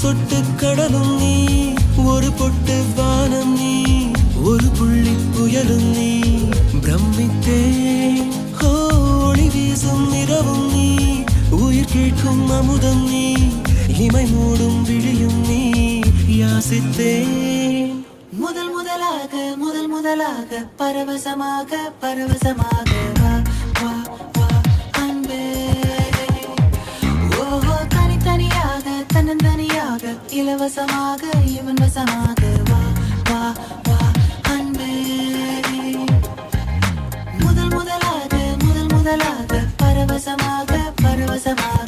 சொட்டு கடலும் நீ, ஒரு பொட்டு வானம் நீ, ஒரு புள்ளி புயலும் நீ. பிரமித்தேன் ஒளி வீசும் நிறவும் நீ, உயிர் கேட்கும் அமுதம் நீ, இமை மூடும் விழியும் நீ. யாசித்தேன் முதல் முதலாக பரவசமாக பரவசமாக வா வா வா அன்பே. ஓஹோ தனித்தனியாக தன்னந்தனியாக இலவசமாக இவன் வசமாக வா வா வா அன்பே. முதல் முதலாக பரவசமாக பரவசமாக